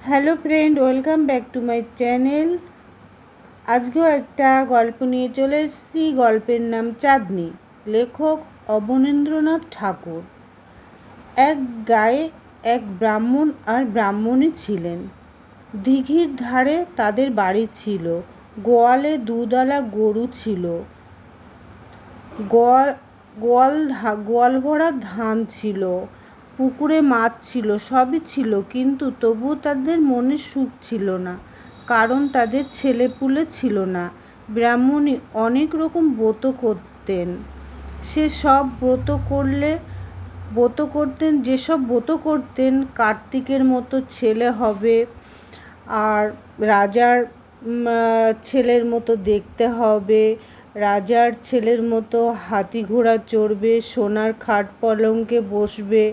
Hello friend, welcome back to my channel. আজকেও একটা গল্প নিয়ে চলে এসেছি। গল্পের নাম চাঁদনি। লেখক অবনীন্দ্রনাথ ঠাকুর। এক গায়ে এক ব্রাহ্মণ আর ব্রাহ্মণী ছিলেন। দিঘির ধারে তাদের বাড়ি ছিল। গোয়ালে দুধালা গরু ছিল। গোয়াল ভরা ধান ছিল, পুকুরে মাছ ছিল, সবই ছিল, কিন্তু তবুও তাদের মনে সুখ ছিল না, কারণ তাদের ছেলেপুলে ছিল না। ব্রাহ্মণী অনেক রকম ব্রত করতেন। যেসব ব্রত করতেন, কার্তিকের মতো ছেলে হবে, আর রাজার ছেলের মতো দেখতে হবে, রাজার ছেলের মতো হাতি ঘোড়া চড়বে, সোনার খাট পলঙ্কে বসবে।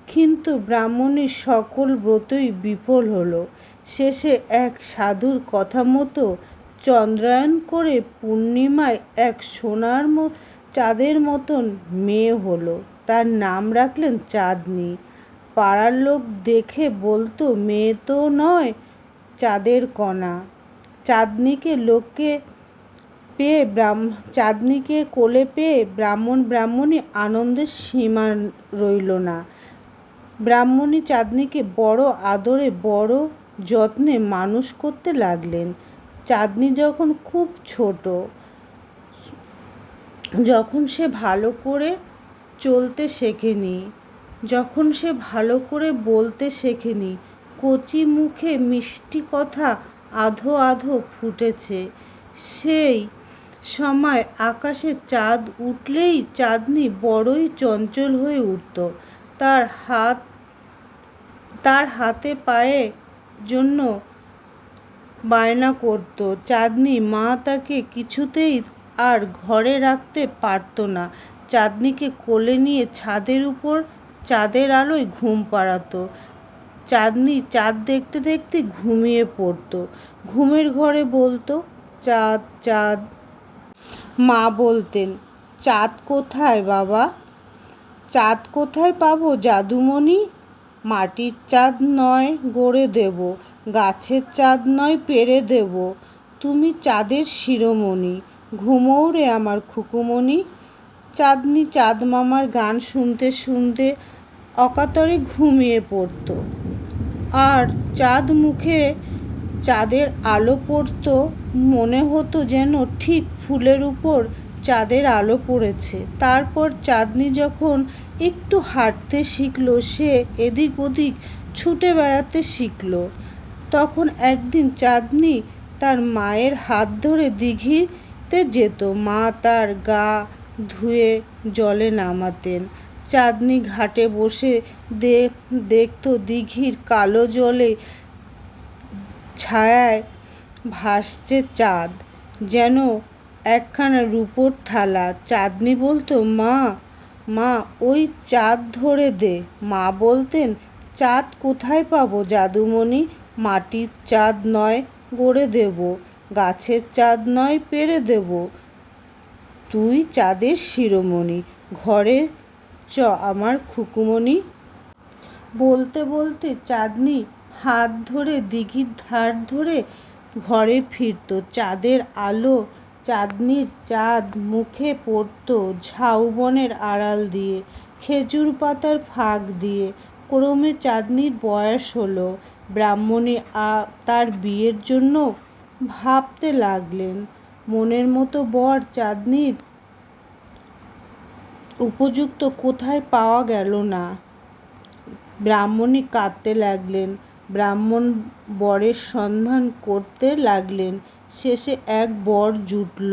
কিন্তু ব্রাহ্মণীর সকল ব্রতই বিফল হলো। শেষে এক সাধুর কথা মতো চন্দ্রায়ণ করে পূর্ণিমায় এক সোনার চাঁদের মতন মেয়ে হলো। তার নাম রাখলেন চাঁদনি। পাড়ার লোক দেখে বলতো, মেয়ে তো নয়, চাঁদের কণা। চাঁদনিকে কোলে পেয়ে ব্রাহ্মণ ব্রাহ্মণী আনন্দের সীমা রইল না। ব্রাহ্মণী চাঁদনিকে বড় আদরে বড় যত্নে মানুষ করতে লাগলেন। চাঁদনি যখন খুব ছোট, যখন সে ভালো করে বলতে শেখেনি, কচি মুখে মিষ্টি কথা আধো আধো ফুটেছে, সেই সময় আকাশে চাঁদ উঠলেই চাঁদনি বড়ই চঞ্চল হয়ে উঠত। তার হাতে পায়ে জন্য বায়না করত। চাঁদনি মা তাকে কিছুতেই আর ঘরে রাখতে পারত না। চাঁদনিকে কোলে নিয়ে ছাদের উপর চাঁদের আলোয় ঘুম পাড়াতো। চাঁদনি চাঁদ দেখতে দেখতে ঘুমিয়ে পড়ত। ঘুমের ঘরে বলতো, চাঁদ চাঁদ। মা বলতেন, চাঁদ কোথায় বাবা? চাঁদ কোথায় পাবো জাদুমণি? মাটির চাঁদ নয় গড়ে দেব, গাছের চাঁদ নয় পেড়ে দেব, তুমি চাঁদের শিরোমণি, ঘুমোও রে আমার খুকুমণি। চাঁদনি চাঁদ মামার গান শুনতে শুনতে অকাতরে ঘুমিয়ে পড়ত। আর চাঁদ মুখে চাঁদের আলো পড়ত, মনে হতো যেন ঠিক ফুলের উপর চাঁদের আলো পড়েছে। তারপর চাঁদনি যখন একটু হাঁটতে শিখল, সে এদিক ওদিক ছুটে বেড়াতে শিখল। তখন একদিন চাঁদনি তার মায়ের হাত ধরে দিঘিতে যেত। মা তার গা ধুয়ে জলে নামাতেন। চাঁদনি ঘাটে বসে দেখত দিঘির কালো জলে ছায়ায় ভাসছে চাঁদ, যেন একখানা রূপোর থালা। চাঁদনি বলতো, মা মা, ওই চাঁদ ধরে দে। মা বলতেন, চাঁদ কোথায় পাবো জাদুমণি? মাটির চাঁদ নয় গড়ে দেব, গাছের চাঁদ নয় পেড়ে দেব, তুই চাঁদের শিরোমণি, ঘরে চ আমার খুকুমণি। বলতে বলতে চাঁদনি হাত ধরে দিঘির ধার ধরে ঘরে ফিরত। চাঁদের আলো চাঁদনির চাঁদ মুখে পড়ত ঝাউবনের আড়াল দিয়ে, খেজুর পাতার ফাঁক দিয়ে। ক্রমে চাঁদনির বয়স হলো। ব্রাহ্মণী তার বিয়ের জন্য ভাবতে লাগলেন। মনের মতো বর চাঁদনির উপযুক্ত কোথায় পাওয়া গেল না। ব্রাহ্মণী কাঁদতে লাগলেন। ব্রাহ্মণ বরের সন্ধান করতে লাগলেন। শেষে এক বর জুটল।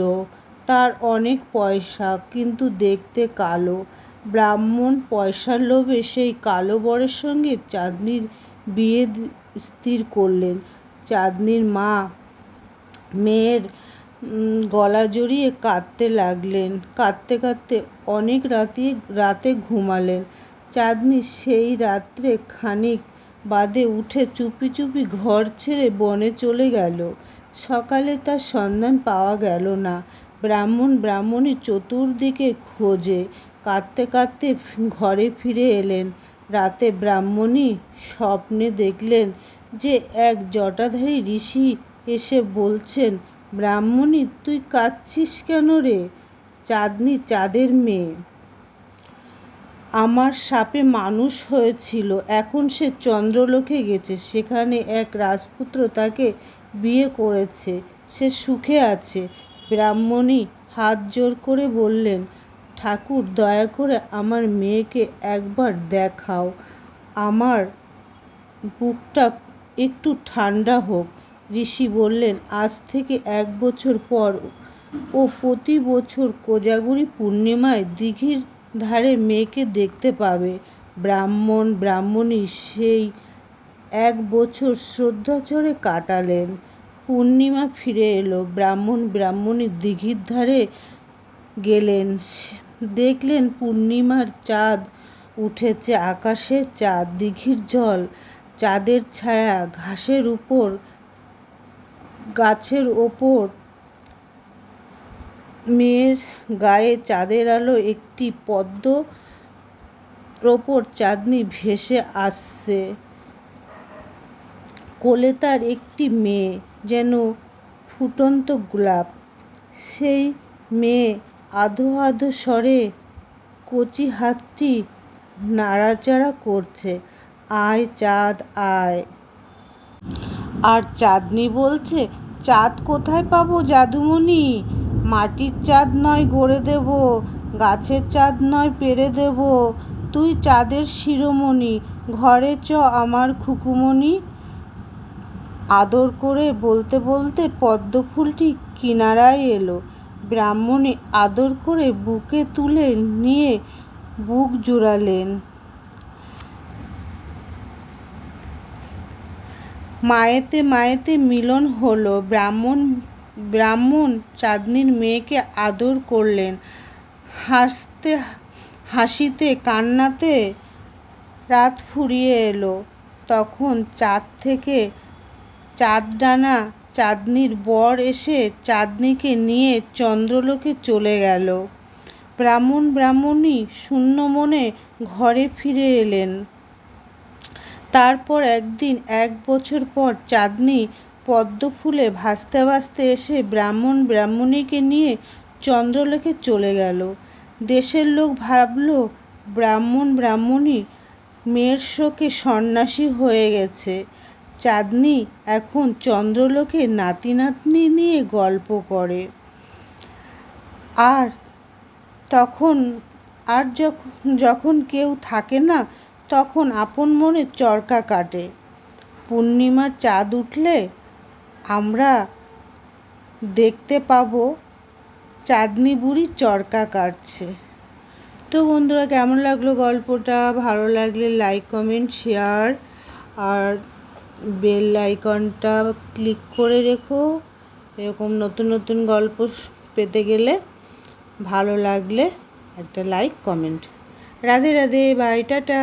তার অনেক পয়সা, কিন্তু দেখতে কালো। ব্রাহ্মণ পয়সার লোভে সেই কালো বরের সঙ্গে চাঁদনির বিয়ে স্থির করলেন। চাঁদনির মা মেয়ের গলা জড়িয়ে কাঁদতে লাগলেন। কাঁদতে কাঁদতে অনেক রাতে ঘুমালেন। চাঁদনি সেই রাত্রে খানিক বাদে উঠে চুপি চুপি ঘর ছেড়ে বনে চলে গেল। সকালে তার সন্ধান পাওয়া গেল না। ব্রাহ্মণী চতুর্দিকে খোঁজে। কাঁদতে কাঁদতে ঘরে ফিরে এলেন। রাতে ব্রাহ্মণী স্বপ্নে দেখলেন যে এক জটাধারী ঋষি এসে বলছেন, ব্রাহ্মণী তুই কাঁদছিস কেন রে? চাঁদনি চাঁদের মেয়ে, আমার শাপে মানুষ হয়েছিল, এখন সে চন্দ্রলোকে গেছে, সেখানে এক রাজপুত্র তাকে বিয়ে করেছে, সে সুখে আছে। ব্রাহ্মণী হাত জোর করে বললেন, ঠাকুর দয়া করে আমার মেয়েকে একবার দেখাও, আমার বুকটা একটু ঠান্ডা হোক। ঋষি বললেন, আজ থেকে 1 বছর পর ও প্রতি বছর কোজাগরী পূর্ণিমায় দিঘির ধারে মেয়েকে দেখতে পাবে। ব্রাহ্মণী সেই 1 বছর শ্রদ্ধাচরে কাটালেন। পূর্ণিমা ফিরে এলো। ব্রাহ্মণী দিঘির ধারে গেলেন, দেখলেন পূর্ণিমার চাঁদ উঠেছে, আকাশের চাঁদ, দিঘির জল, চাঁদের ছায়া, ঘাসের উপর, গাছের ওপর, মেয়ের গায়ে চাঁদের আলো, একটি পদ্মর ওপর চাঁদনি ভেসে আসছে, কোলে তার একটি মেয়ে, যেন ফুটন্ত গোলাপ। সেই মেয়ে আধো আধো স্বরে কচি হাতটি নাড়াচাড়া করছে, আয় চাঁদ আয়। আর চাঁদনি বলছে, চাঁদ কোথায় পাবো জাদুমণি? মাটির চাঁদ নয় গড়ে দেব, গাছের চাঁদ নয় পেড়ে দেব, তুই চাঁদের শিরোমণি, ঘরে চ আমার খুকুমণি। আদর করে বলতে বলতে পদ্ম ফুলটি কিনারায় এলো। ব্রাহ্মণী আদর করে বুকে তুলে নিয়ে বুক জুড়ালেন। মায়েতে মায়েতে মিলন হলো। ব্রাহ্মণ চাঁদনির মেয়েকে আদর করলেন। হাসিতে কান্নাতে রাত ফুরিয়ে এলো। তখন চাঁদ থেকে চাঁদডানা চাঁদনির বর এসে চাঁদনিকে নিয়ে চন্দ্রলোকে চলে গেল। ব্রাহ্মণী শূন্য মনে ঘরে ফিরে এলেন। তারপর একদিন 1 বছর পর চাঁদনি পদ্ম ফুলে ভাসতে ভাসতে এসে ব্রাহ্মণীকে নিয়ে চন্দ্রলোকে চলে গেল। দেশের লোক ভাবল ব্রাহ্মণী মেয়ের শোকে সন্ন্যাসী হয়ে গেছে। চাঁদনি এখন চন্দ্রলোকে নাতি নাতনি নিয়ে গল্প করে। আর যখন কেউ থাকে না, তখন আপন মনে চরকা কাটে। পূর্ণিমার চাঁদ উঠলে আমরা দেখতে পাবো চাঁদনি বুড়ি চরকা কাটছে। তো বন্ধুরা, কেমন লাগলো গল্পটা? ভালো লাগলে লাইক কমেন্ট শেয়ার আর বেল আইকনটা ক্লিক করে রেখো, এরকম নতুন নতুন গল্প পেতে গেলে। ভালো লাগলে একটা like comment. Radhe Radhe, bye, tata.